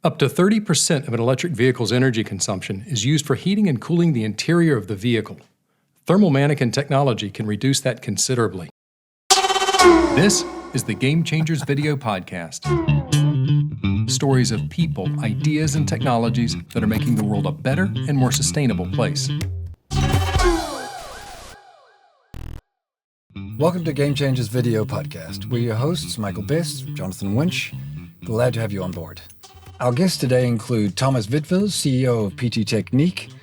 Up to 30% of an electric vehicle's energy consumption is used for heating and cooling the interior of the vehicle. Thermal mannequin technology can reduce that considerably. This is the Gamechangers Video Podcast. Stories of people, ideas, and technologies that are making the world a better and more sustainable place. Welcome to Gamechangers Video Podcast. We're your hosts, Michael Best, Jonathan Winch. Glad to have you on board. Our guests today include Thomas Hvitved, CEO of PT Teknik,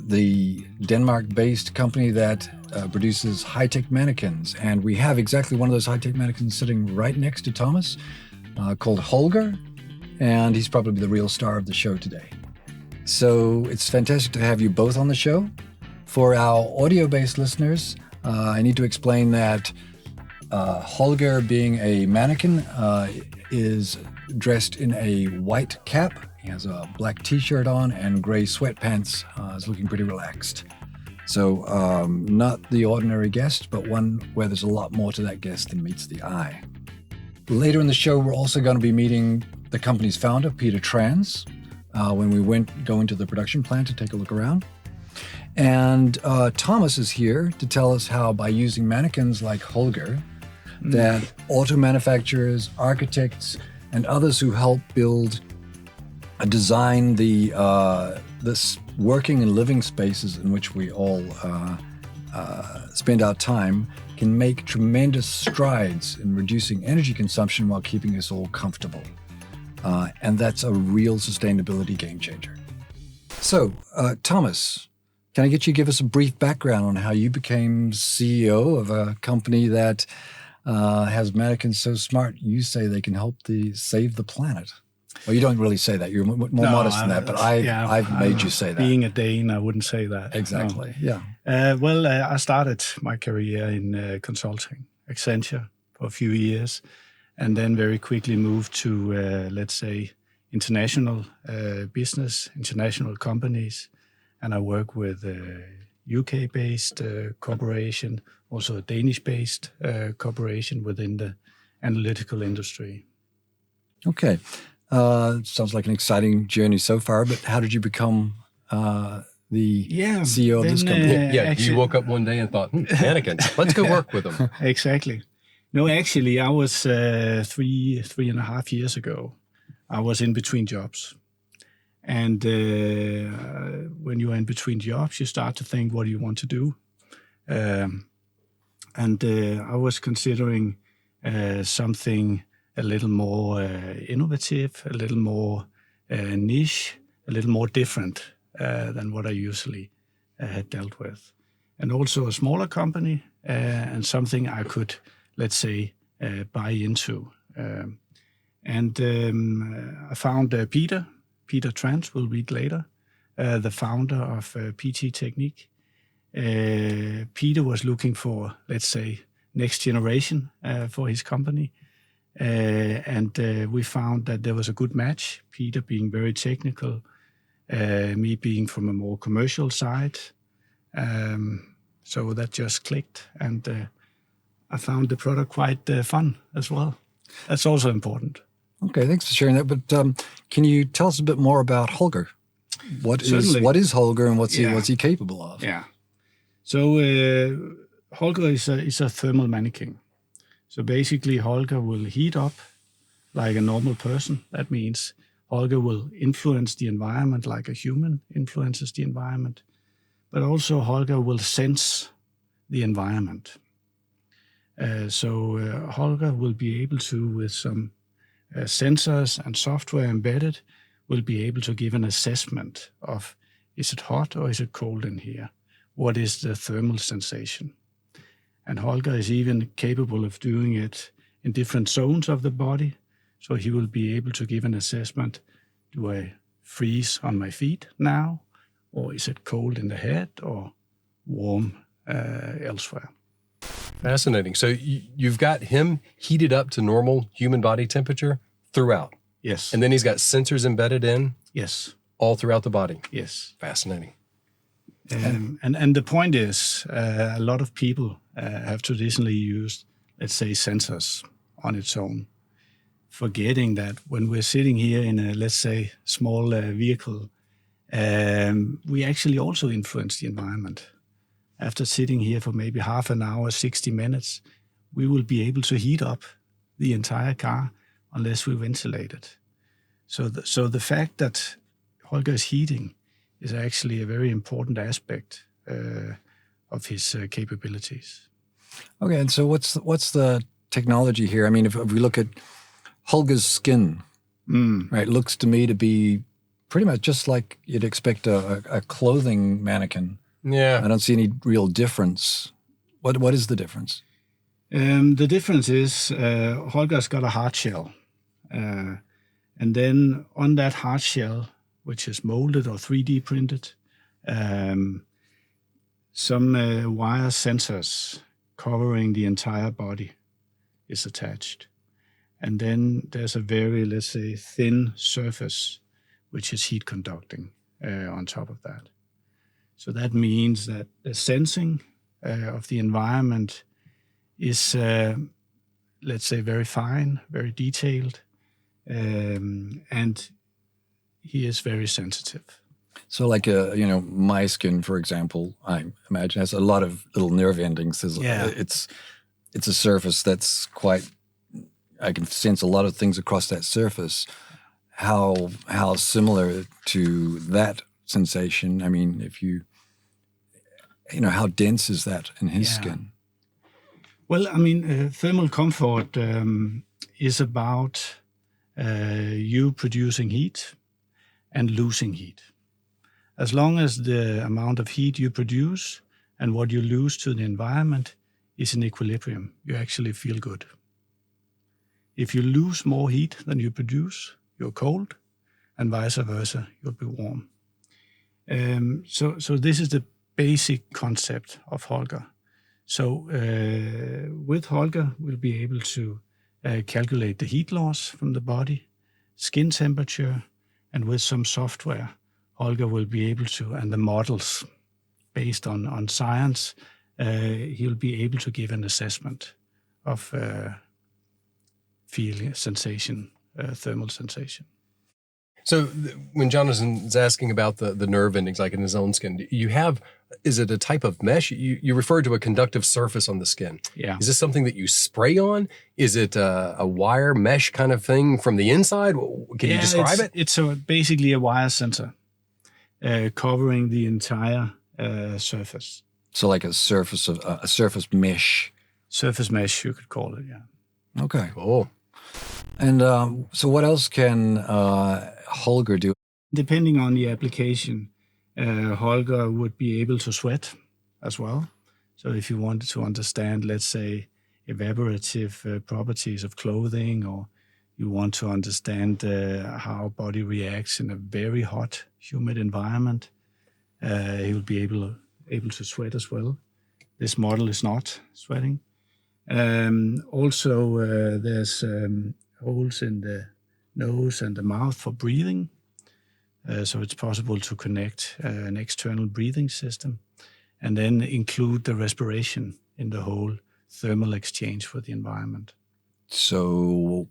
the Denmark-based company that produces high-tech mannequins. And we have exactly one of those high-tech mannequins sitting right next to Thomas, called Holger, and he's probably the real star of the show today. So it's fantastic to have you both on the show. For our audio-based listeners, I need to explain that Holger, being a mannequin, is dressed in a white cap. He has a black t-shirt on and gray sweatpants. Is looking pretty relaxed. So not the ordinary guest, but one where there's a lot more to that guest than meets the eye. Later in the show, we're also going to be meeting the company's founder, Peter Trans, when we go into the production plant to take a look around. And Thomas is here to tell us how, by using mannequins like Holger, that auto manufacturers, architects, and others who help build and design this working and living spaces in which we all spend our time can make tremendous strides in reducing energy consumption while keeping us all comfortable. And that's a real sustainability game changer. So, Thomas, can I get you to give us a brief background on how you became CEO of a company that has mannequins so smart you say they can help save the planet? Well, you don't really say that. You're more modest than that, but I've made you say that. Being a Dane, I wouldn't say that. Exactly, no. Yeah. I started my career in consulting, Accenture, for a few years, and then very quickly moved to, let's say, international business, international companies. And I work with a UK-based corporation, also a Danish-based corporation within the analytical industry. Okay. Sounds like an exciting journey so far, but how did you become the CEO of this company? Actually, you woke up one day and thought, mannequins, let's go work with them. Exactly. No, actually, I was 3.5 years ago. I was in between jobs. And when you're in between jobs, you start to think, what do you want to do? And I was considering something a little more innovative, a little more niche, a little more different than what I usually had dealt with. And also a smaller company and something I could, let's say, buy into. And I found Peter Trans, we'll read later, the founder of PT Teknik. Peter was looking for, let's say, next generation for his company. And we found that there was a good match, Peter being very technical, me being from a more commercial side. So that just clicked, and I found the product quite fun as well. That's also important. Okay, thanks for sharing that. But can you tell us a bit more about Holger? What is Holger, and what's he capable of? Yeah. So Holger is a thermal mannequin. So basically, Holger will heat up like a normal person. That means Holger will influence the environment like a human influences the environment. But also Holger will sense the environment. So Holger will be able to, with some sensors and software embedded, will be able to give an assessment of, is it hot or is it cold in here? What is the thermal sensation? And Holger is even capable of doing it in different zones of the body. So he will be able to give an assessment. Do I freeze on my feet now? Or is it cold in the head or warm elsewhere? Fascinating. So you've got him heated up to normal human body temperature throughout. Yes. And then he's got sensors embedded in. Yes. All throughout the body. Yes. Fascinating. And the point is, a lot of people have traditionally used, let's say, sensors on its own. forgetting that when we're sitting here in a, let's say, small vehicle, we actually also influence the environment. After sitting here for maybe half an hour, 60 minutes, we will be able to heat up the entire car unless we ventilate it. So the fact that Holger is heating is actually a very important aspect of his capabilities. Okay, and so what's the technology here? I mean, if we look at Holger's skin, right, looks to me to be pretty much just like you'd expect a clothing mannequin. Yeah. I don't see any real difference. What is the difference? The difference is Holger's got a hard shell. And then on that hard shell, which is molded or 3D printed, some wire sensors covering the entire body is attached. And then there's a very, let's say, thin surface, which is heat conducting on top of that. So that means that the sensing of the environment is, let's say, very fine, very detailed, and he is very sensitive. So like my skin, for example, I imagine has a lot of little nerve endings. It's a surface that's quite, I can sense a lot of things across that surface. How similar to that sensation? I mean, if how dense is that in his skin? Well, I mean, thermal comfort is about you producing heat and losing heat. As long as the amount of heat you produce and what you lose to the environment is in equilibrium, you actually feel good. If you lose more heat than you produce, you're cold, and vice versa, you'll be warm. So this is the basic concept of Holger. So with Holger, we'll be able to calculate the heat loss from the body, skin temperature, and with some software, Holger will be able to, and the models based on science, he'll be able to give an assessment of feeling, sensation, thermal sensation. So when Jonathan's asking about the nerve endings, like in his own skin, is it a type of mesh? You referred to a conductive surface on the skin. Yeah. Is this something that you spray on? Is it a wire mesh kind of thing from the inside? Can you describe it? It's basically a wire sensor covering the entire surface. So like a surface mesh. Surface mesh, you could call it, yeah. Okay. Cool. And so what else can Holger do? Depending on the application, Holger would be able to sweat as well. So if you wanted to understand, let's say, evaporative properties of clothing, or you want to understand how body reacts in a very hot, humid environment, he will be able to sweat as well. This model is not sweating. Also, there's holes in the nose and the mouth for breathing. So it's possible to connect an external breathing system and then include the respiration in the whole thermal exchange for the environment. So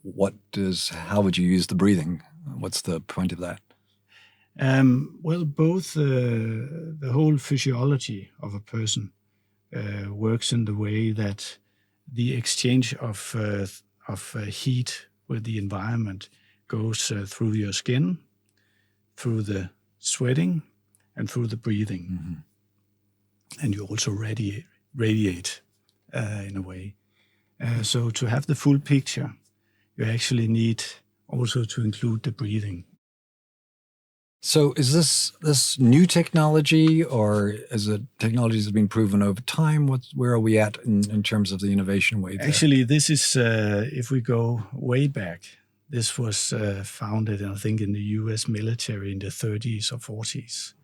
how would you use the breathing? What's the point of that? Well, both the whole physiology of a person works in the way that the exchange of heat with the environment goes through your skin, through the sweating, and through the breathing. Mm-hmm. And you also radiate in a way. So to have the full picture, you actually need also to include the breathing. So is this new technology, or is it technology that's been proven over time? Where are we at in terms of the innovation wave there? Actually, this is, if we go way back, this was founded, I think, in the US military in the 30s or 40s,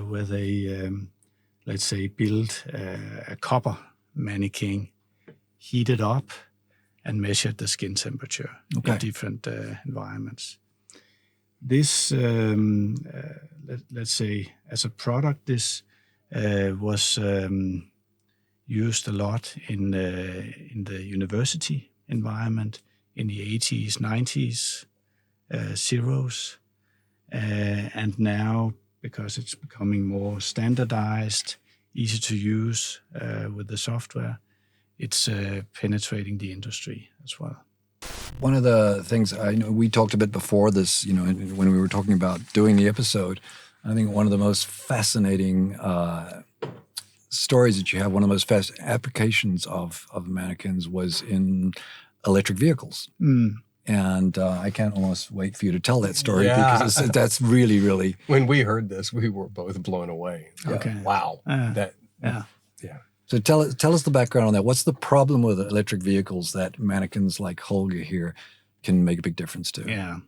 where they, let's say, built a copper mannequin, heated up, and measured the skin temperature in different environments. This, let's say, as a product, this was used a lot in the university environment, in the 80s, 90s, zeros. And now, because it's becoming more standardized, easy to use with the software, it's penetrating the industry as well. One of the things I know we talked a bit before this, when we were talking about doing the episode, I think one of the most fascinating stories that you have, one of the most fast applications of mannequins was in electric vehicles. And I can't almost wait for you to tell that story because that's really, really... When we heard this, we were both blown away. Okay. Wow. Yeah. So tell us the background on that. What's the problem with electric vehicles that mannequins like Holger here can make a big difference to? Yeah.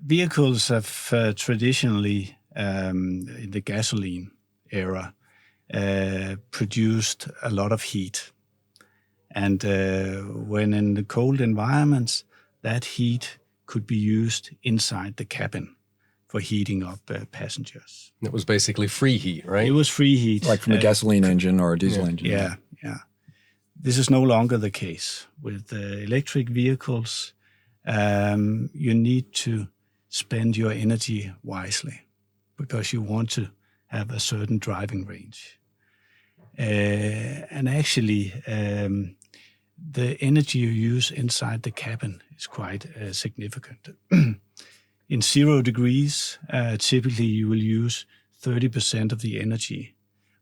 Vehicles have traditionally, in the gasoline era, produced a lot of heat. And when in the cold environments, that heat could be used inside the cabin for heating up passengers. It was basically free heat, right? It was free heat. Like from a gasoline engine or a diesel engine? Yeah. This is no longer the case. With electric vehicles, you need to spend your energy wisely because you want to have a certain driving range. And actually, the energy you use inside the cabin is quite significant. In 0 degrees, typically you will use 30% of the energy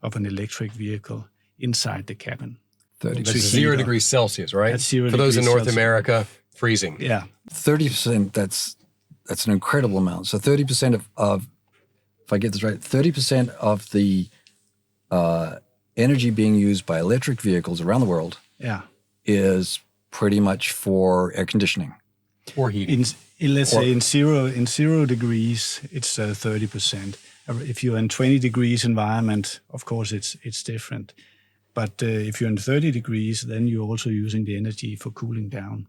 of an electric vehicle inside the cabin. 30%. That's 0 degrees Celsius, right? That's 0 For those in degrees North Celsius. America, freezing. Yeah. 30%, that's an incredible amount. So 30% of, if I get this right, 30% of the energy being used by electric vehicles around the world is pretty much for air conditioning. Or heating. Let's say in 0 degrees, it's 30%. If you're in 20 degrees environment, of course, it's different. But if you're in 30 degrees, then you're also using the energy for cooling down.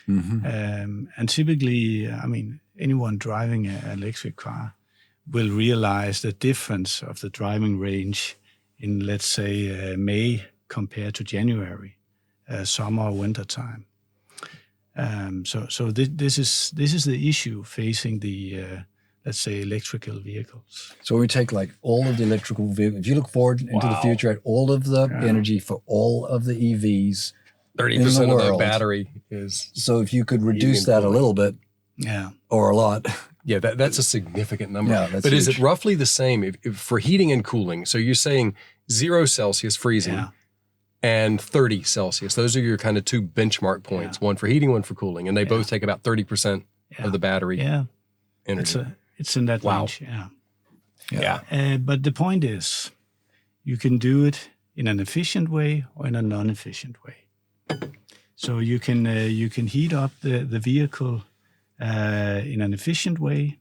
Mm-hmm. And typically, anyone driving an electric car will realize the difference of the driving range in, let's say, May compared to January, summer or winter time. So this is the issue facing the let's say electrical vehicles. So we take like all of the electrical vehicles. If you look forward into the future at all of the energy for all of the EVs, 30% of the battery is. So if you could reduce that a little bit, or a lot. Yeah, that's a significant number. Yeah, that's but huge. Is it roughly the same if for heating and cooling? So you're saying 0 Celsius freezing and 30 Celsius. Those are your kind of two benchmark points, one for heating, one for cooling. And they both take about 30% of the battery energy. It's in that range, Yeah. But the point is, you can do it in an efficient way or in a non-efficient way. So you can heat up the vehicle in an efficient way.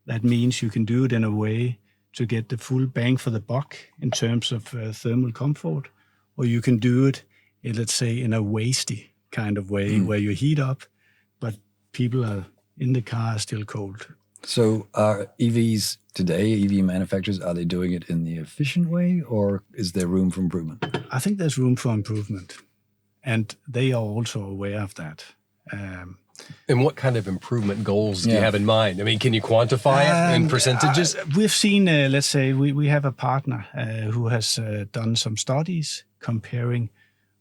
That means you can do it in a way to get the full bang for the buck in terms of thermal comfort, or you can do it, let's say, in a wasty kind of way where you heat up, but people are in the car still cold. So are EVs today, EV manufacturers, are they doing it in the efficient way, or is there room for improvement? I think there's room for improvement, and they are also aware of that. And what kind of improvement goals do you have in mind? Can you quantify it in percentages? We've seen, let's say, we have a partner who has done some studies comparing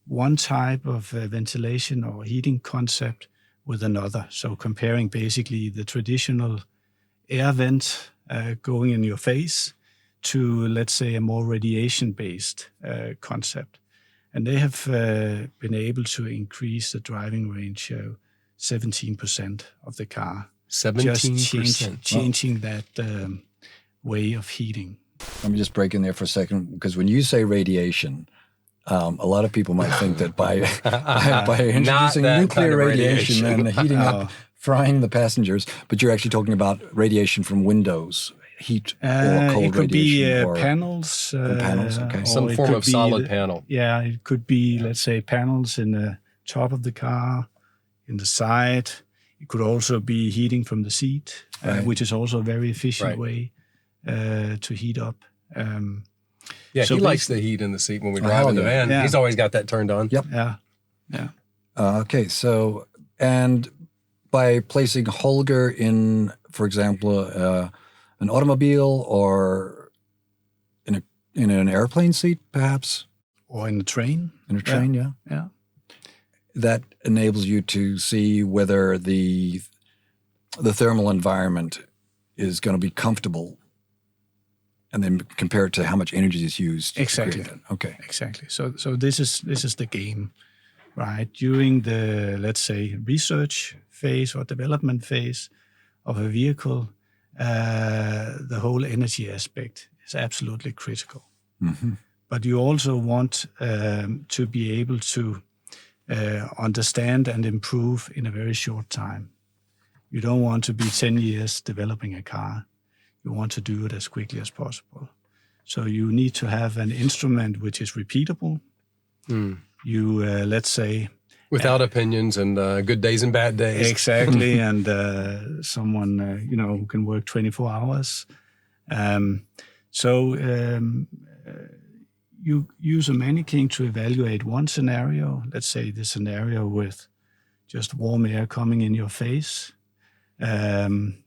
one type of ventilation or heating concept with another. So comparing basically the traditional air vent going in your face to, let's say, a more radiation-based concept. And they have been able to increase the driving range 17% of the car. 17%. Just changing that way of heating. Let me just break in there for a second, because when you say radiation, a lot of people might think that by introducing that nuclear kind of radiation radiation. and heating up, frying the passengers, but you're actually talking about radiation from windows, heat or cold it could radiation. be panels. Panels, okay. or Some it form could of be solid panel. Yeah, it could be, let's say, panels in the top of the car, in the side. It could also be heating from the seat, which is also a very efficient way to heat up. Yeah, So he likes the heat in the seat when we drive hell in the yeah. van. Yeah. He's always got that turned on. Yep. Yeah. Okay, so, and by placing Holger in, for example, an automobile or in an airplane seat, perhaps? Or in a train. In a train, yeah. Yeah. That enables you to see whether the thermal environment is going to be comfortable, and then compare it to how much energy is used. to Exactly. create that. Okay. Exactly. So this is the game, right? During the, let's say, research phase or development phase of a vehicle, the whole energy aspect is absolutely critical. Mm-hmm. But you also want to be able to understand and improve in a very short time. You don't want to be 10 years developing a car. You want to do it as quickly as possible. So you need to have an instrument which is repeatable. You, let's say... Without opinions and good days and bad days. Exactly, and someone, who can work 24 hours. You use a mannequin to evaluate one scenario, let's say the scenario with just warm air coming in your face, and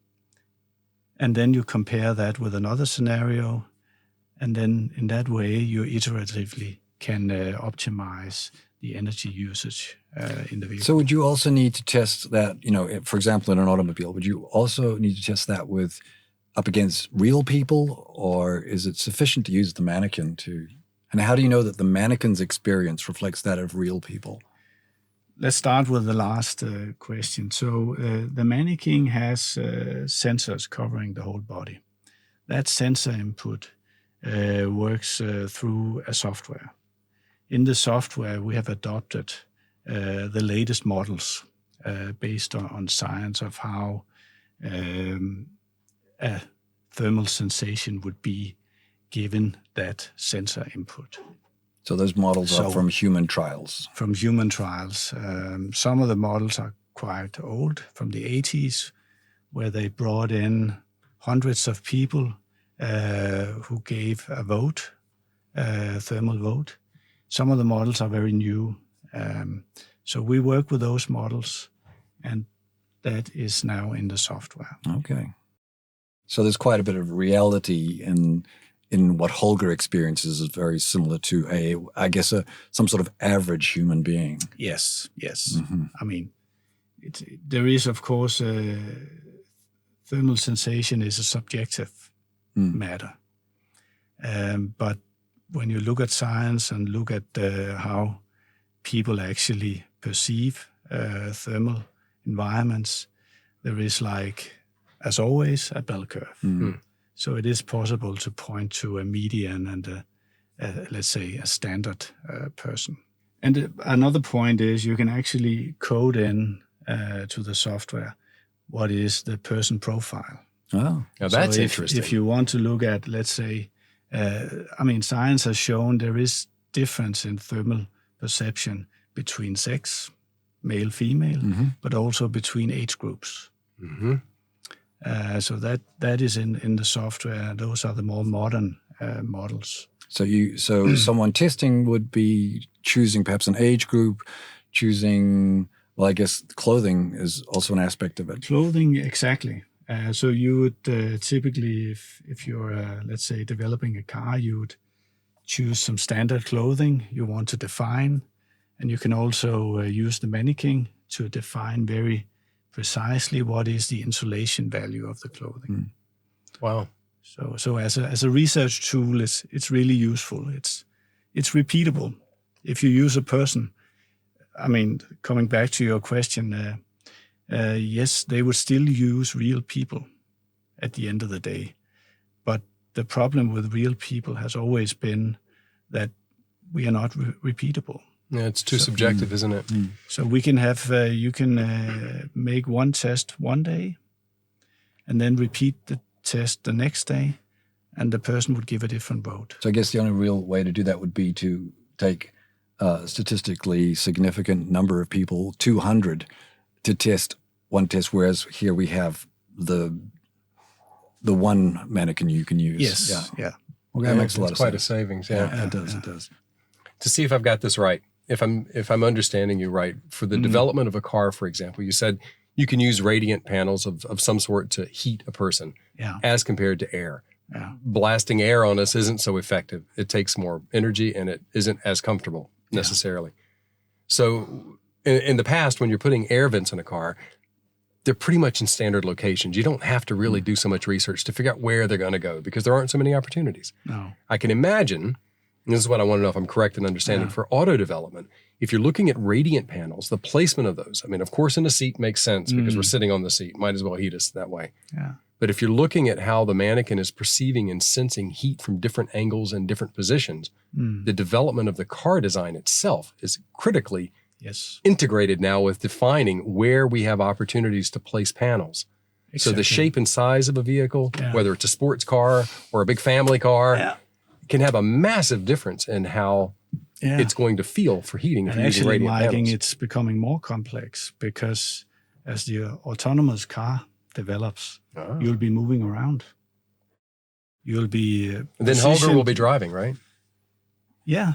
then you compare that with another scenario, and then in that way you iteratively can optimize the energy usage in the vehicle. So would you also need to test that, for example, in an automobile, would you also need to test that up against real people, or is it sufficient to use the mannequin to... And how do you know that the mannequin's experience reflects that of real people? Let's start with the last question. So the mannequin has sensors covering the whole body. That sensor input works through a software. In the software, we have adopted the latest models based on science of how a thermal sensation would be given that sensor input. So those models are from human trials? From human trials. Some of the models are quite old, from the 80s, where they brought in hundreds of people who gave a vote, a thermal vote. Some of the models are very new. So we work with those models, and that is now in the software. Okay. So there's quite a bit of reality in what Holger experiences is very similar to some sort of average human being. Yes. Mm-hmm. I mean, there is, of course, thermal sensation is a subjective matter. But when you look at science and look at how people actually perceive thermal environments, there is, as always, a bell curve. Mm. So it is possible to point to a median and, let's say, a standard person. And another point is you can actually code in to the software what is the person profile. Oh, now that's so interesting. If you want to look at, let's say, science has shown there is difference in thermal perception between sex, male, female, but also between age groups. Mm-hmm. So that is in the software. Those are the more modern models. So someone testing would be choosing perhaps an age group, choosing, well, I guess clothing is also an aspect of it. Clothing, exactly. So you would typically, if you're, let's say, developing a car, you would choose some standard clothing you want to define. And you can also use the mannequin to define very precisely what is the insulation value of the clothing. Wow. So as a research tool, it's really useful. It's repeatable. If you use a person, coming back to your question, yes, they would still use real people at the end of the day. But the problem with real people has always been that we are not repeatable. Yeah, it's too subjective, isn't it? So we can have, you can make one test one day and then repeat the test the next day, and the person would give a different vote. So I guess the only real way to do that would be to take a statistically significant number of people, 200, to test one test, whereas here we have the one mannequin you can use. Yes, yeah. Well, that makes a lot it's of quite sense. a savings. Yeah. It does. It does. To see if I've got this right, if I'm understanding you right, for the development of a car, for example, you said you can use radiant panels of some sort to heat a person, as compared to air. Yeah. Blasting air on us isn't so effective. It takes more energy and it isn't as comfortable necessarily. So in the past, when you're putting air vents in a car, they're pretty much in standard locations. You don't have to really do so much research to figure out where they're going to go because there aren't so many opportunities. No. I can imagine, and this is what I want to know if I'm correct in understanding, for auto development, if you're looking at radiant panels, the placement of those, I mean, of course, in a seat makes sense because we're sitting on the seat. Might as well heat us that way. Yeah. But if you're looking at how the mannequin is perceiving and sensing heat from different angles and different positions, the development of the car design itself is critically integrated now with defining where we have opportunities to place panels. Exactly. So the shape and size of a vehicle, whether it's a sports car or a big family car, can have a massive difference in how it's going to feel for heating if you're using radiant panels. It's becoming more complex because as the autonomous car develops, you'll be moving around. You'll be then Holger will be driving, right? Yeah.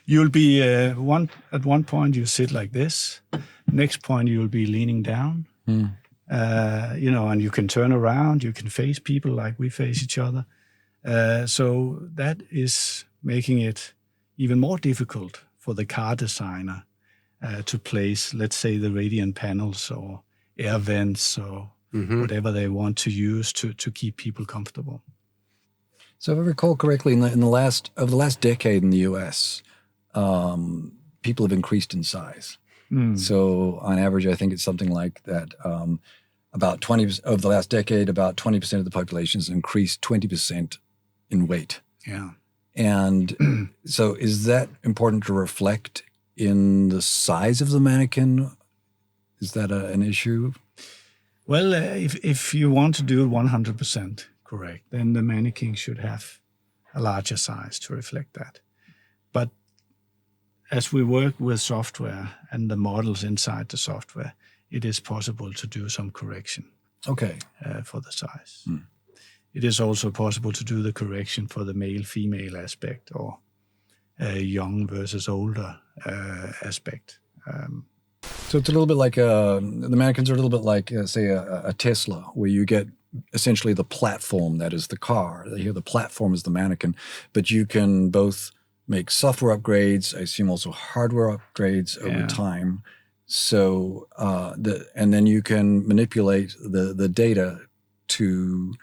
You'll be at one point you sit like this. Next point you'll be leaning down. And you can turn around. You can face people like we face each other. So that is making it even more difficult for the car designer to place, let's say, the radiant panels or air vents or whatever they want to use to keep people comfortable. So if I recall correctly, over the last decade in the U.S., people have increased in size. So on average, I think it's something like that. About 20% over the last decade, about 20% of the population has increased 20% in weight. Yeah. And so is that important to reflect in the size of the mannequin? Is that an issue? Well, if you want to do it 100% correct, then the mannequin should have a larger size to reflect that. But as we work with software and the models inside the software, it is possible to do some correction for the size. It is also possible to do the correction for the male-female aspect or young versus older aspect. So it's a little bit like the mannequins are a little bit like, say, a Tesla, where you get essentially the platform that is the car. Here, the platform is the mannequin, but you can both make software upgrades, I assume also hardware upgrades over time. So, and then you can manipulate the data to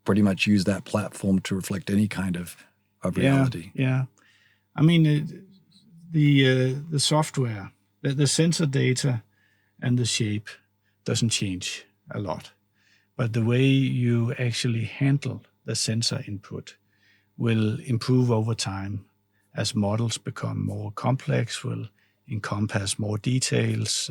pretty much use that platform to reflect any kind of reality. Yeah. I mean, the software, the sensor data and the shape doesn't change a lot. But the way you actually handle the sensor input will improve over time as models become more complex, will encompass more details.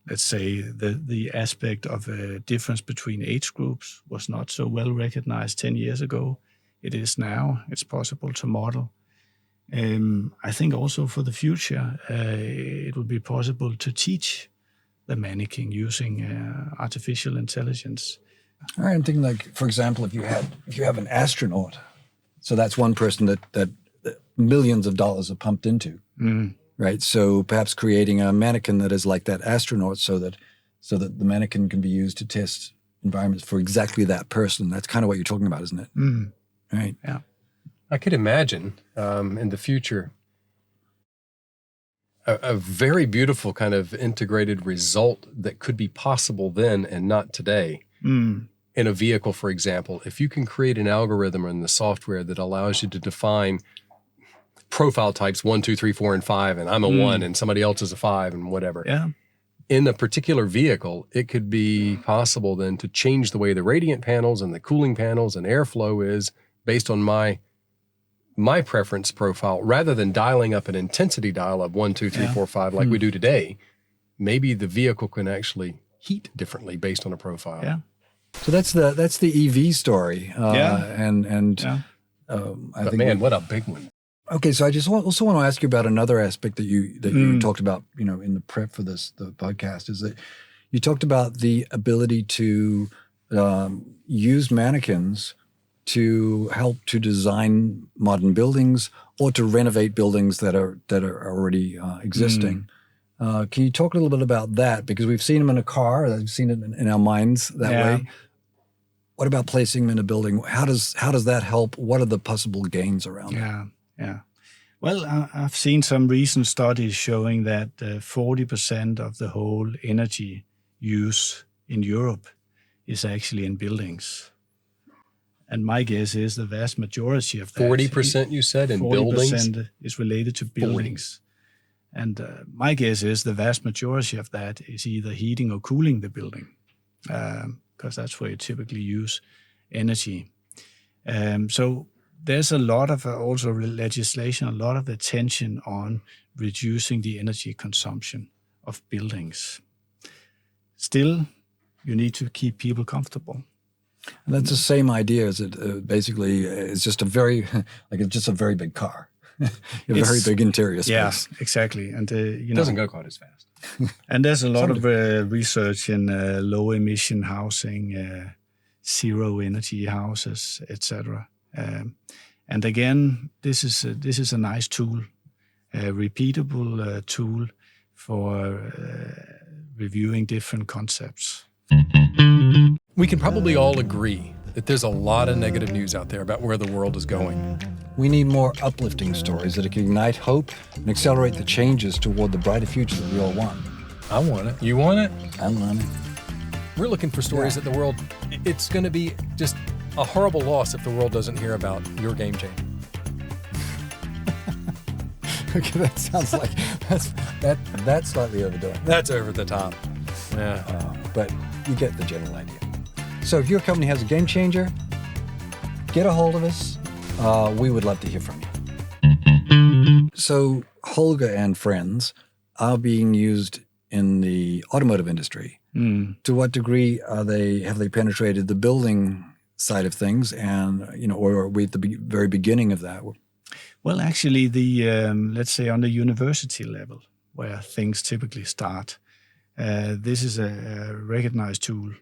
Let's say the aspect of a difference between age groups was not so well recognized 10 years ago. It is now. It's possible to model. I think also for the future, it will be possible to teach the mannequin using artificial intelligence. All right, I'm thinking like, for example, if you have an astronaut, so that's one person that millions of dollars are pumped into, right? So perhaps creating a mannequin that is like that astronaut, so that the mannequin can be used to test environments for exactly that person. That's kind of what you're talking about, isn't it? Right. Yeah. I could imagine in the future a very beautiful kind of integrated result that could be possible then and not today. In a vehicle, for example, if you can create an algorithm in the software that allows you to define profile types 1, 2, 3, 4, and 5, and I'm a 1 and somebody else is a 5 and whatever. Yeah. In a particular vehicle, it could be possible then to change the way the radiant panels and the cooling panels and airflow is based on my preference profile, rather than dialing up an intensity dial of 1, 2, 3, 4, 5 like we do today. Maybe the vehicle can actually heat differently based on a profile. Yeah. So that's the EV story. But man, what a big one. Okay, so I just also want to ask you about another aspect that you talked about, in the prep for the podcast, is that you talked about the ability to use mannequins to help to design modern buildings or to renovate buildings that are already existing. Can you talk a little bit about that? Because we've seen them in a car, we've seen it in our minds that way. What about placing them in a building? How does that help? What are the possible gains around it? Yeah. Well, I've seen some recent studies showing that 40% of the whole energy use in Europe is actually in buildings. And my guess is the vast majority of that... 40% you said in buildings? 40% is related to buildings. 40. And my guess is the vast majority of that is either heating or cooling the building, because that's where you typically use energy. So there's a lot of also legislation, a lot of attention on reducing the energy consumption of buildings. Still, you need to keep people comfortable. And that's the same idea as it basically it's just a very big car. A very big interior space. Yeah, exactly. And it doesn't go quite as fast. And there's a lot of research in low emission housing, zero energy houses, etc. And again, this is a nice tool, a repeatable tool for reviewing different concepts. We can probably all agree that there's a lot of negative news out there about where the world is going. We need more uplifting stories that can ignite hope and accelerate the changes toward the brighter future that we all want. I want it. You want it? I want it. We're looking for stories that the world, it's going to be just a horrible loss if the world doesn't hear about your game changer. Okay, that sounds like that's slightly overdoing. That's over the top. Yeah. But you get the general idea. So if your company has a game changer, get a hold of us. We would love to hear from you. So Holger and friends are being used in the automotive industry. To what degree have they penetrated the building side of things, and or are we at the very beginning of that? Well, actually, let's say on the university level, where things typically start, this is a recognized tool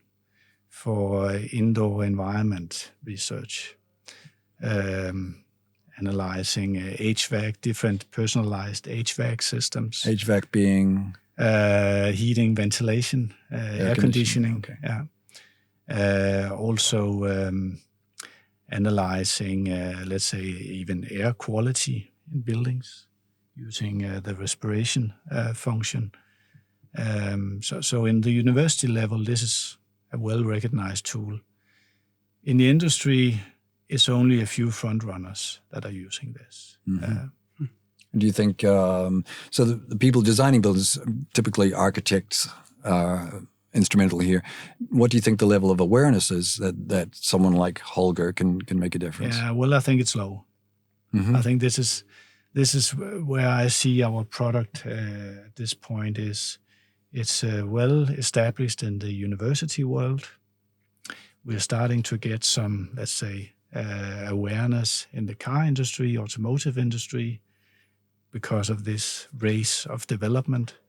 for indoor environment research, analyzing HVAC, different personalized HVAC systems. HVAC being? Heating, ventilation, air conditioning. Okay. Yeah. Also analyzing, let's say, even air quality in buildings using the respiration function. So in the university level, this is a well-recognized tool. In the industry, it's only a few front runners that are using this. Mm-hmm. Do you think, so the people designing buildings, typically architects, instrumental here, what do you think the level of awareness is that someone like Holger can make a difference? Yeah, well, I think it's low. Mm-hmm. I think this is where I see our product at this point is it's well established in the university world. We're starting to get some, let's say, awareness in the car industry, automotive industry, because of this race of development.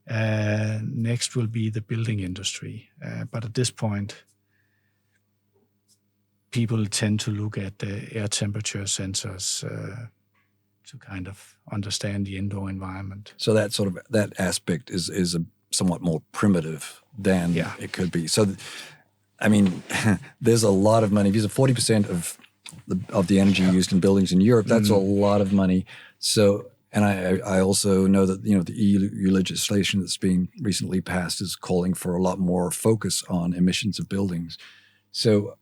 Next will be the building industry. But at this point, people tend to look at the air temperature sensors to kind of understand the indoor environment. So that aspect is a somewhat more primitive than it could be. So, I mean, there's a lot of money. If you have 40% of the energy used in buildings in Europe, that's a lot of money. So, and I also know that, the EU legislation that's being recently passed is calling for a lot more focus on emissions of buildings. So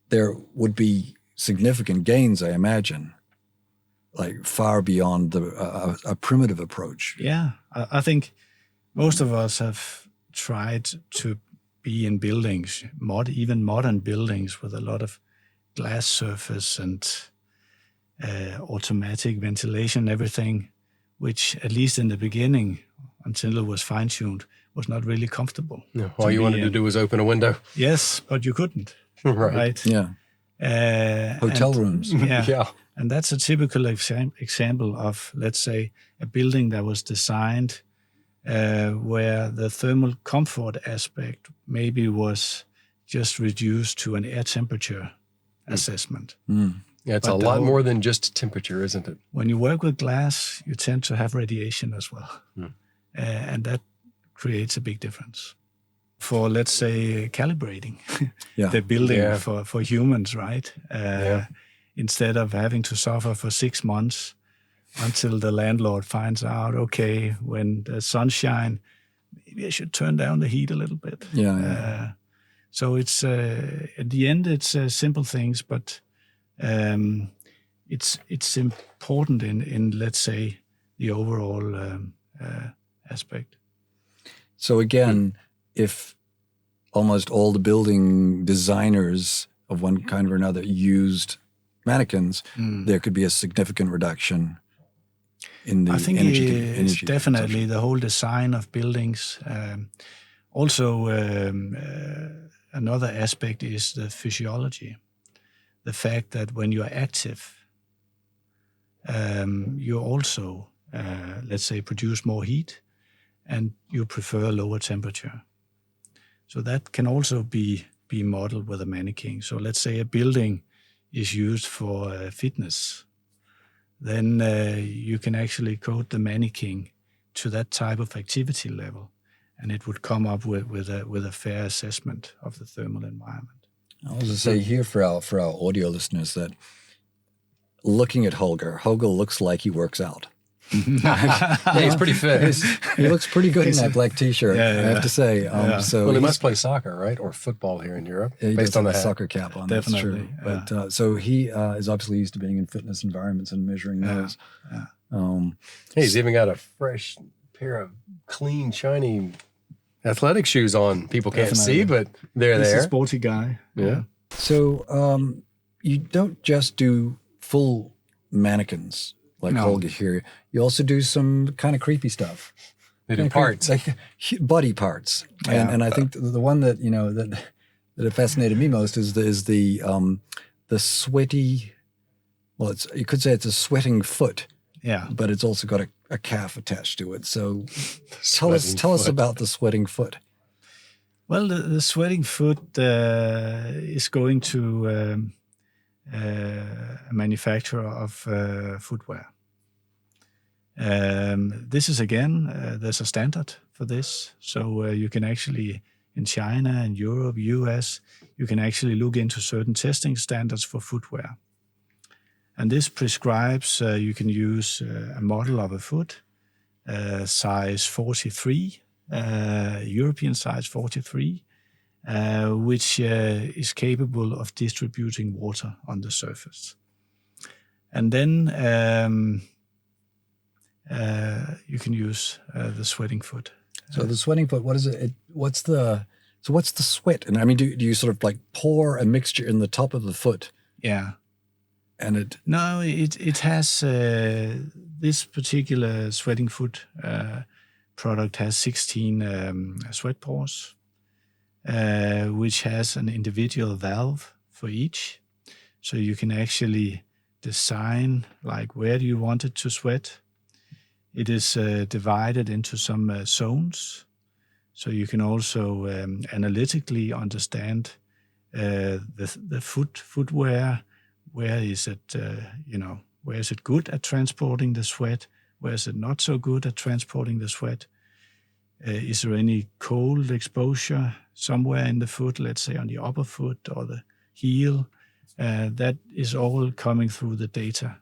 there would be significant gains, I imagine, like far beyond a primitive approach. Yeah, I think most of us have tried to be in buildings, even modern buildings with a lot of glass surface and automatic ventilation, everything, which at least in the beginning, until it was fine-tuned, was not really comfortable. Yeah, all you wanted to do was open a window. Yes, but you couldn't. Right? Yeah. Hotel rooms. Yeah. And that's a typical example of, let's say, a building that was designed where the thermal comfort aspect maybe was just reduced to an air temperature assessment. Yeah, it's But a the lot whole- more than just temperature, isn't it? When you work with glass, you tend to have radiation as well. And that creates a big difference. For, let's say, calibrating the building for humans, right? Instead of having to suffer for 6 months until the landlord finds out, okay, when the sunshine, maybe I should turn down the heat a little bit. So it's, at the end, it's simple things, but it's important in let's say, the overall aspect. So again, if almost all the building designers of one kind or another used mannequins, there could be a significant reduction in the I think energy it's definitely the whole design of buildings. Also, another aspect is the physiology. The fact that when you are active, you also, let's say, produce more heat, and you prefer lower temperature. So that can also be modeled with a mannequin. So let's say a building is used for fitness, then you can actually code the mannequin to that type of activity level, and it would come up with a fair assessment of the thermal environment. I was going to say here for our audio listeners that looking at Holger looks like he works out. Yeah, he's pretty fit. He looks pretty good in that black T-shirt, I have to say. So Well, he must play soccer, right? Or football here in Europe, he based does on have the a hat. soccer cap on. Definitely, That's true. But so he is obviously used to being in fitness environments and measuring those. Hey, he's even got a fresh pair of clean, shiny athletic shoes on. People can't see, but they're He's a there. sporty guy. Yeah. So you don't just do full mannequins like Holger here. You also do some kind of creepy stuff. They do parts. Like body parts. And I think the one that, that fascinated me most is the sweaty, well, you could say it's a sweating foot. Yeah. But it's also got a calf attached to it. So tell us about the sweating foot. Well, the sweating foot is going to a manufacturer of footwear. This is again, there's a standard for this. So you can actually, in China and Europe, US, you can actually look into certain testing standards for footwear. And this prescribes you can use a model of a foot, size 43, European size 43, which is capable of distributing water on the surface. And then you can use the sweating foot. So the sweating foot, what is it? What's the sweat? And I mean, do you sort of like pour a mixture in the top of the foot? Yeah. And it has this particular sweating foot product has 16 sweat pores, which has an individual valve for each. So you can actually design like where do you want it to sweat. It is divided into some zones. So you can also analytically understand the footwear. Where is it, where is it good at transporting the sweat? Where is it not so good at transporting the sweat? Is there any cold exposure somewhere in the foot, let's say on the upper foot or the heel? That is all coming through the data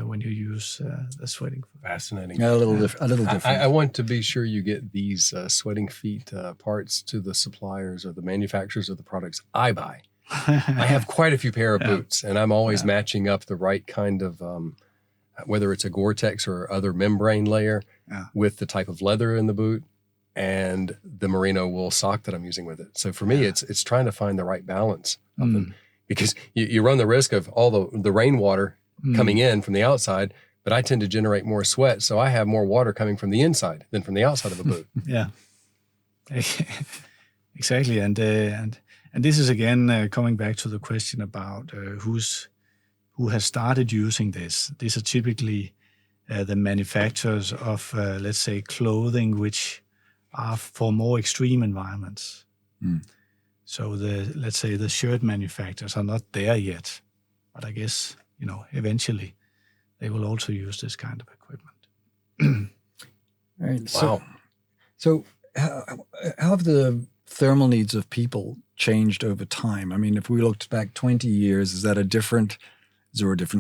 when you use the sweating foot. Fascinating. a little different. I want to be sure you get these sweating feet parts to the suppliers or the manufacturers of the products I buy. I have quite a few pair of boots, and I'm always matching up the right kind of, whether it's a Gore-Tex or other membrane layer with the type of leather in the boot and the merino wool sock that I'm using with it. So for me, it's trying to find the right balance of them, because you run the risk of all the rainwater coming in from the outside, but I tend to generate more sweat, so I have more water coming from the inside than from the outside of a boot. Yeah, exactly. And this is again coming back to the question about who has started using this. These are typically the manufacturers of, let's say, clothing which are for more extreme environments. So let's say the shirt manufacturers are not there yet, but I guess, eventually they will also use this kind of equipment. All right. Wow. So how have the thermal needs of people changed over time? I mean, if we looked back 20 years, is there a different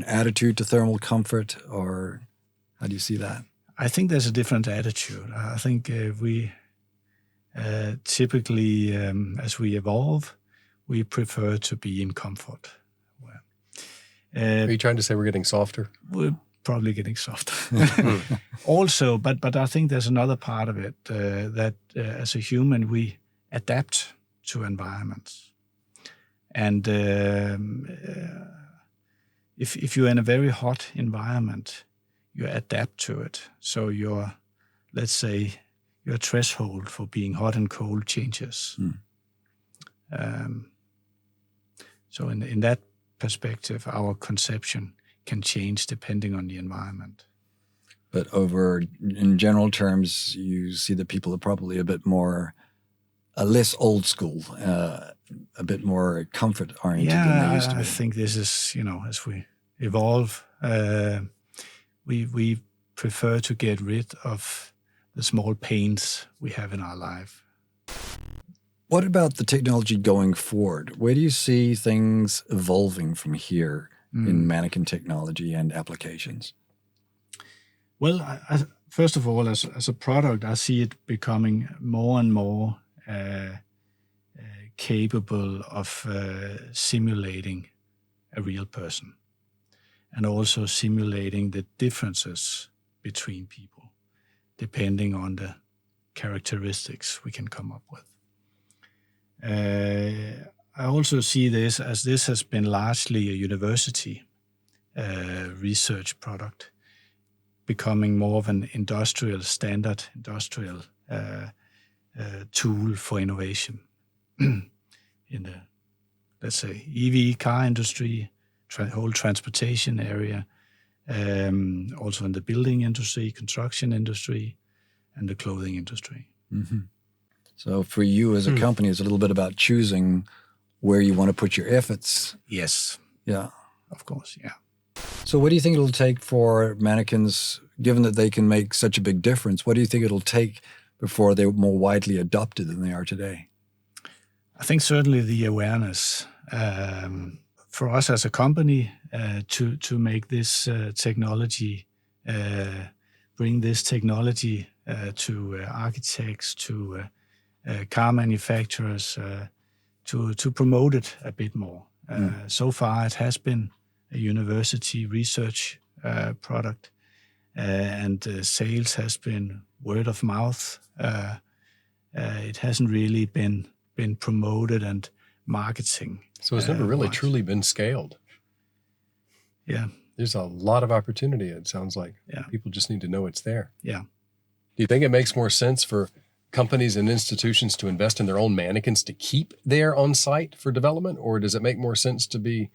attitude to thermal comfort, or how do you see that? I think there's a different attitude. I think we typically, as we evolve, we prefer to be in comfort. Are you trying to say we're getting softer? We're probably getting softer. Also, but I think there's another part of it that as a human, we adapt to environments. And if you're in a very hot environment, you adapt to it. So let's say, your threshold for being hot and cold changes. So in that perspective, our conception can change depending on the environment. But in general terms, you see that people are probably a less old school, a bit more comfort oriented than they used to be. I think this is, as we evolve, we prefer to get rid of the small pains we have in our life. What about the technology going forward? Where do you see things evolving from here in mannequin technology and applications? Well, first of all, as a product, I see it becoming more and more capable of simulating a real person, and also simulating the differences between people, depending on the characteristics we can come up with. I also see this has been largely a university research product, becoming more of an industrial tool for innovation in the, let's say, EV car industry, whole transportation area, also in the building industry, construction industry, and the clothing industry. Mm-hmm. So for you as a company, it's a little bit about choosing where you want to put your efforts. Yes. Yeah. Of course, yeah. So what do you think it'll take for mannequins, given that they can make such a big difference, what do you think it'll take before they're more widely adopted than they are today? I think certainly the awareness for us as a company to make this technology, bring this technology to architects, to car manufacturers, to promote it a bit more. So far, it has been a university research product, and sales has been word of mouth. It hasn't really been promoted and marketing. So it's never really truly been scaled. Yeah. There's a lot of opportunity, it sounds like. Yeah. People just need to know it's there. Yeah. Do you think it makes more sense for companies and institutions to invest in their own mannequins to keep there on site for development? Or does it make more sense to be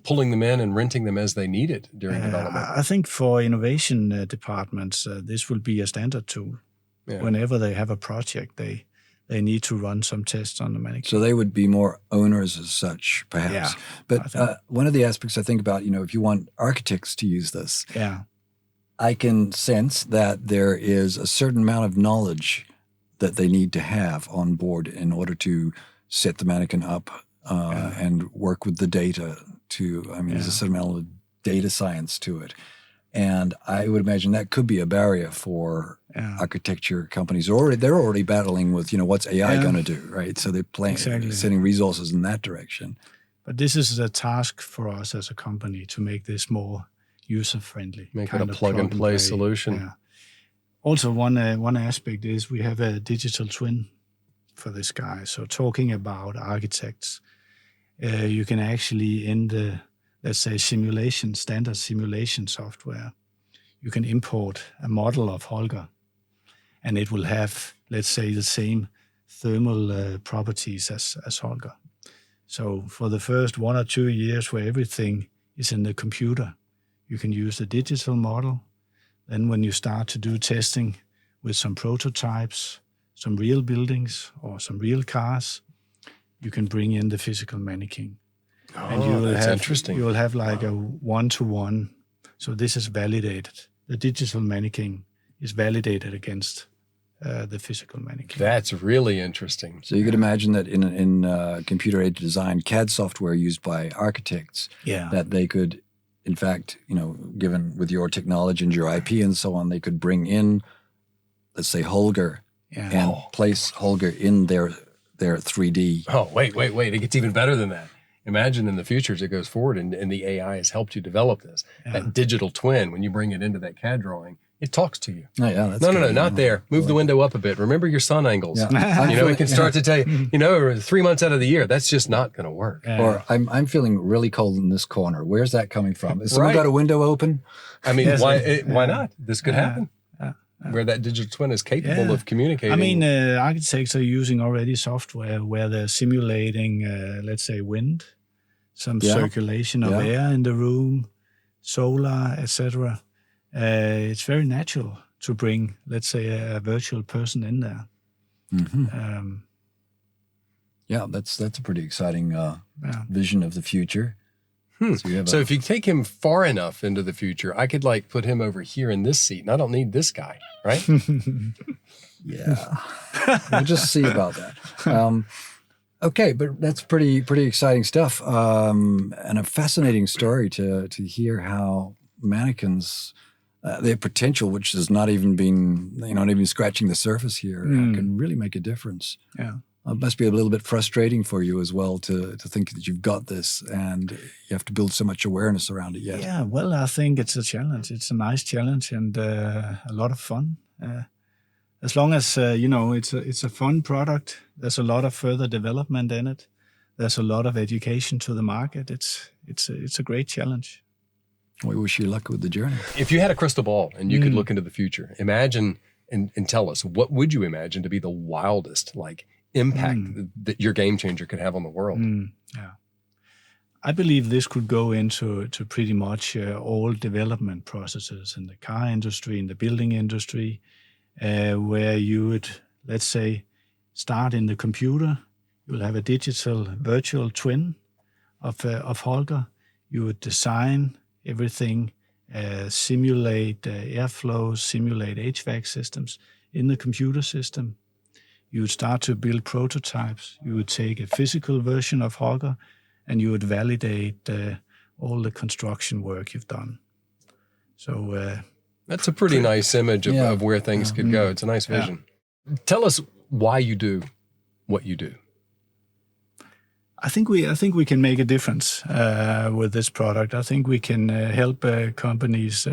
pulling them in and renting them as they need it during development? I think for innovation departments, this will be a standard tool. Yeah. Whenever they have a project, they need to run some tests on the mannequin. So they would be more owners as such, perhaps. Yeah, but one of the aspects I think about, if you want architects to use this, I can sense that there is a certain amount of knowledge that they need to have on board in order to set the mannequin up and work with the data there's a certain amount of data science to it. And I would imagine that could be a barrier for architecture companies. They're already battling with, what's AI going to do, right? So they're sending resources in that direction. But this is a task for us as a company to make this more user-friendly. Make it a plug-and-play solution. Yeah. Also, one aspect is we have a digital twin for this guy. So talking about architects, you can actually, in the, let's say, standard simulation software, you can import a model of Holger, and it will have, let's say, the same thermal properties as Holger. So for the first 1 or 2 years where everything is in the computer, you can use the digital model. Then when you start to do testing with some prototypes, some real buildings or some real cars, you can bring in the physical mannequin. And That's interesting. You will have like a one-to-one. So this is validated. The digital mannequin is validated against the physical mannequin. That's really interesting. So you could imagine that in computer-aided design, CAD software used by architects, that they could, in fact, given with your technology and your IP and so on, they could bring in, let's say, Holger, and place Holger in their 3D. Oh, wait. It gets even better than that. Imagine in the future as it goes forward and the AI has helped you develop this. That digital twin, when you bring it into that CAD drawing, it talks to you. Oh, yeah, that's No, not there. Move the window up a bit. Remember your sun angles. Yeah. It can start to tell you, 3 months out of the year, that's just not going to work. Or I'm feeling really cold in this corner. Where's that coming from? Has someone got a window open? I mean, why not? This could happen. Where that digital twin is capable of communicating. I mean, architects are using already software where they're simulating, let's say, wind, some circulation of air in the room, solar, etc. It's very natural to bring, let's say, a virtual person in there. Mm-hmm. That's a pretty exciting vision of the future. So if you take him far enough into the future, I could put him over here in this seat, and I don't need this guy, right? We'll just see about that. Okay, but that's pretty exciting stuff, and a fascinating story to hear how mannequins, their potential, which has not even been, not even scratching the surface here, can really make a difference. Yeah. It must be a little bit frustrating for you as well to think that you've got this and you have to build so much awareness around it yet. Yeah, well, I think it's a challenge. It's a nice challenge and a lot of fun. As long as, it's a fun product, there's a lot of further development in it. There's a lot of education to the market. It's a great challenge. We wish you luck with the journey. If you had a crystal ball and you could look into the future, imagine and tell us, what would you imagine to be the wildest, impact that your game changer could have on the world? Yeah, I believe this could go into pretty much all development processes in the car industry, in the building industry, where you would, let's say, start in the computer. You will have a digital virtual twin of Holger. You would design everything, simulate airflow, simulate HVAC systems in the computer system. You would start to build prototypes. You would take a physical version of Holger and you would validate all the construction work you've done. So that's a pretty nice image of where things could go. It's a nice vision. Tell us why you do what you do. I think we can make a difference with this product. I think we can help companies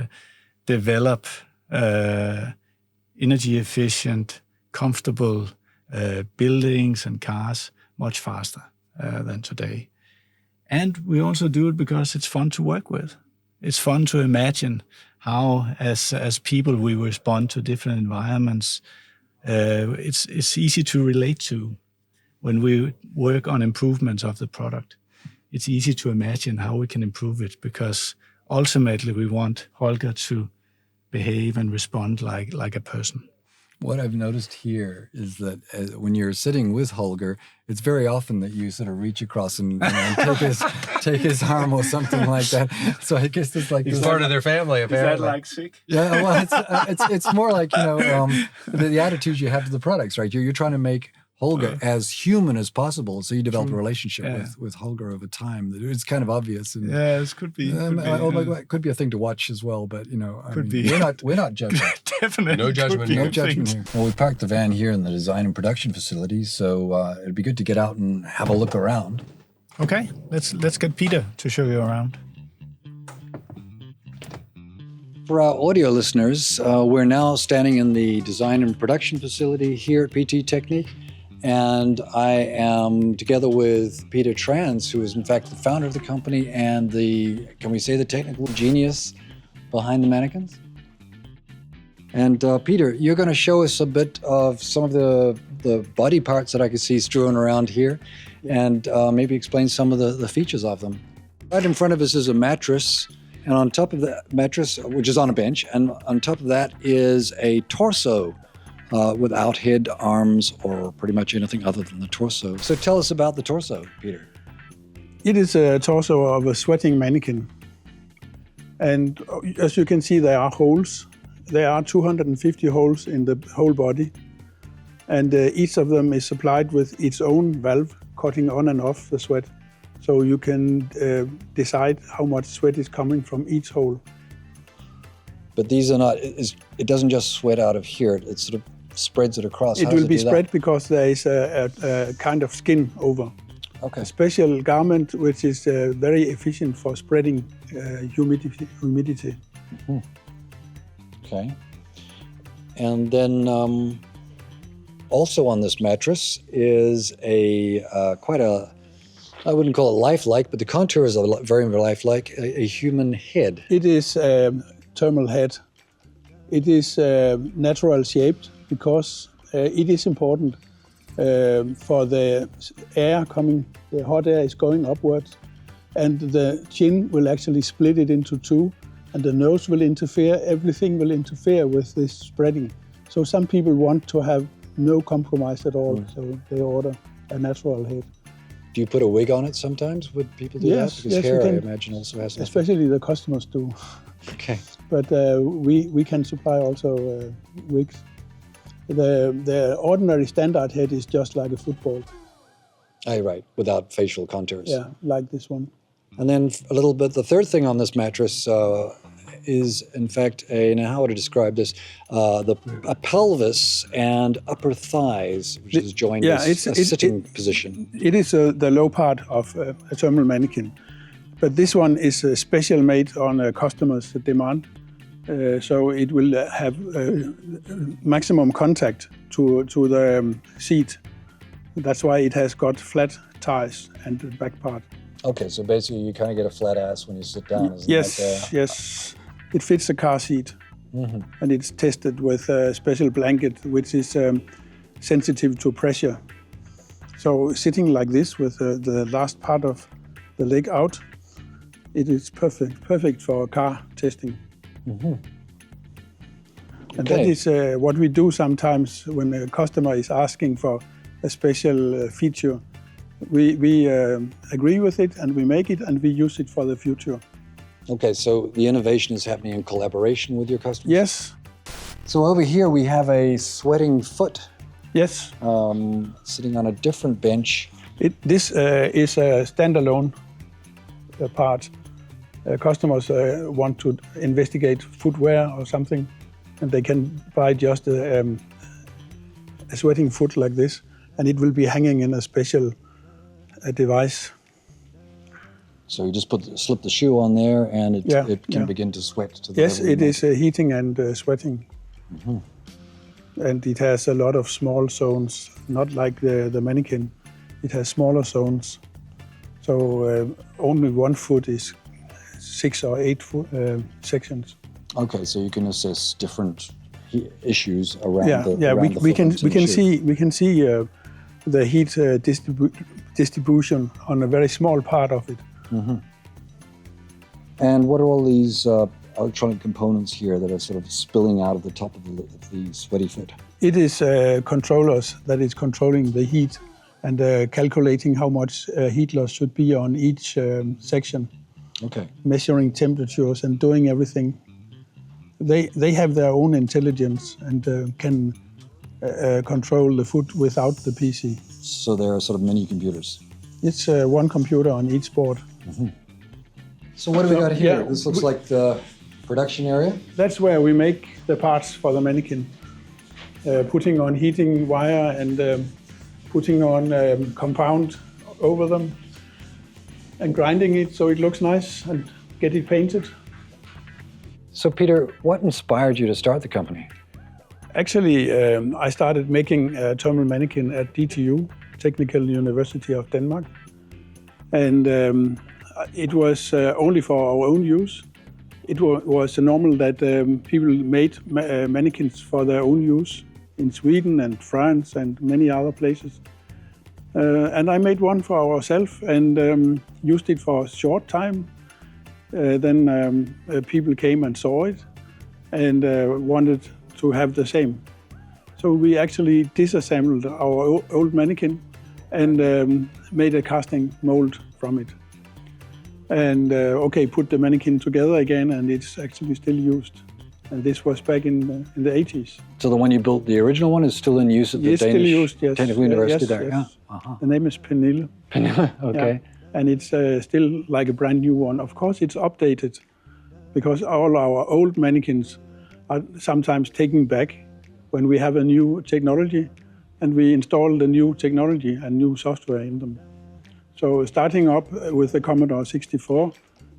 develop energy efficient, comfortable buildings and cars much faster than today. And we also do it because it's fun to work with. It's fun to imagine how, as people, we respond to different environments. It's easy to relate to when we work on improvements of the product. It's easy to imagine how we can improve it because ultimately we want Holger to behave and respond like a person. What I've noticed here is that when you're sitting with Holger, it's very often that you sort of reach across and take his arm or something like that. So I guess it's he's part of their family, apparently. Is that sick? Yeah, well, it's more like the attitude you have to the products, right? You're trying to make Holger as human as possible, so you develop a relationship with Holger over time. It's kind of obvious. And, this could be. It could be a thing to watch as well, but we're not judging. Definitely, no judgment here. No judgment here. Well, we parked the van here in the design and production facility, so it'd be good to get out and have a look around. Okay, let's get Peter to show you around. For our audio listeners, we're now standing in the design and production facility here at PT Teknik. And I am together with Peter Trans, who is in fact the founder of the company and the technical genius behind the mannequins. And Peter, you're going to show us a bit of some of the body parts that I can see strewn around here and maybe explain some of the features of them. Right in front of us is a mattress, and on top of that mattress, which is on a bench, and on top of that is a torso without head, arms, or pretty much anything other than the torso. So tell us about the torso, Peter. It is a torso of a sweating mannequin. And as you can see, there are holes. There are 250 holes in the whole body. And each of them is supplied with its own valve, cutting on and off the sweat. So you can decide how much sweat is coming from each hole. But these are not, it doesn't just sweat out of here, it sort of spreads it across. It will be spread because there is a kind of skin over. Okay. A special garment which is very efficient for spreading humidity. Mm-hmm. Okay. And then also on this mattress is quite a, I wouldn't call it lifelike, but the contours are very lifelike, a human head. It is a thermal head. It is natural shaped because it is important for the air coming, the hot air is going upwards, and the chin will actually split it into two, and the nose will interfere, everything will interfere with this spreading. So some people want to have no compromise at all, so they order a natural head. Do you put a wig on it sometimes? Would people do that? Because hair, I imagine, also has... Especially the customers do. Okay. But we can supply also wigs. The ordinary standard head is just like a football. Oh, right, without facial contours. Yeah, like this one. And then a little bit, the third thing on this mattress is, in fact, now how would I describe this? A pelvis and upper thighs, which is joined as a sitting position. It is the low part of a thermal mannequin. But this one is special made on a customer's demand. So it will have maximum contact to the seat. That's why it has got flat tires and the back part. Okay, so basically you kind of get a flat ass when you sit down, isn't yes, it? Yes. It fits a car seat. Mm-hmm. And it's tested with a special blanket, which is sensitive to pressure. So sitting like this with the last part of the leg out, it is perfect for car testing. Mm-hmm. And that is what we do sometimes when a customer is asking for a special feature. We agree with it and we make it and we use it for the future. Okay, so the innovation is happening in collaboration with your customers? Yes. So over here we have a sweating foot. Yes. Sitting on a different bench. This is a standalone part. Customers want to investigate footwear or something, and they can buy just a sweating foot like this, and it will be hanging in a special device. So you just slip the shoe on there, and it can begin to sweat to the Yes, it is heating and sweating. Mm-hmm. And it has a lot of small zones, not like the mannequin. It has smaller zones. So only one foot is 6 or 8 sections. Okay, so you can assess different issues around we can see the heat distribution on a very small part of it. Mm-hmm. And what are all these electronic components here that are sort of spilling out of the top of the sweaty foot? It is controllers that is controlling the heat and calculating how much heat loss should be on each section. Okay. Measuring temperatures and doing everything. They have their own intelligence and can control the foot without the PC. So there are sort of mini computers. It's one computer on each board. Mm-hmm. So what do we got here? This looks like the production area. That's where we make the parts for the mannequin. Putting on heating wire and putting on compound over them and grinding it so it looks nice and get it painted. So Peter, what inspired you to start the company? Actually, I started making a thermal mannequin at DTU, Technical University of Denmark. And it was only for our own use. It was normal that people made mannequins for their own use in Sweden and France and many other places. And I made one for ourselves and used it for a short time. Then people came and saw it and wanted to have the same. So we actually disassembled our old mannequin and made a casting mold from it. And put the mannequin together again, and it's actually still used. And this was back in the 80s. So the one you built, the original one, is still in use at the It's Danish still used, yes. Technical University Yes, there? yes. Yeah. Uh-huh. The name is Pernille. Okay. Yeah. And it's still like a brand new one. Of course, it's updated because all our old mannequins are sometimes taken back when we have a new technology and we install the new technology and new software in them. So starting up with the Commodore 64,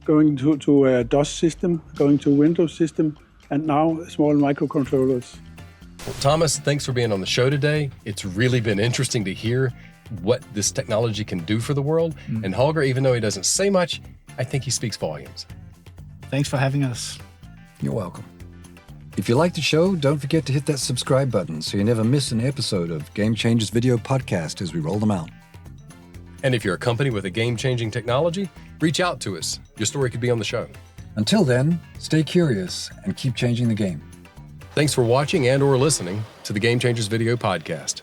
going to a DOS system, going to Windows system, and now small microcontrollers. Well, Thomas, thanks for being on the show today. It's really been interesting to hear what this technology can do for the world. And Holger, even though he doesn't say much, I think he speaks volumes. Thanks for having us. You're welcome. If you like the show, don't forget to hit that subscribe button so you never miss an episode of Gamechangers Video Podcast as we roll them out. And if you're a company with a game-changing technology, reach out to us. Your story could be on the show. Until then, stay curious and keep changing the game. Thanks for watching and or listening to the Gamechangers Video Podcast.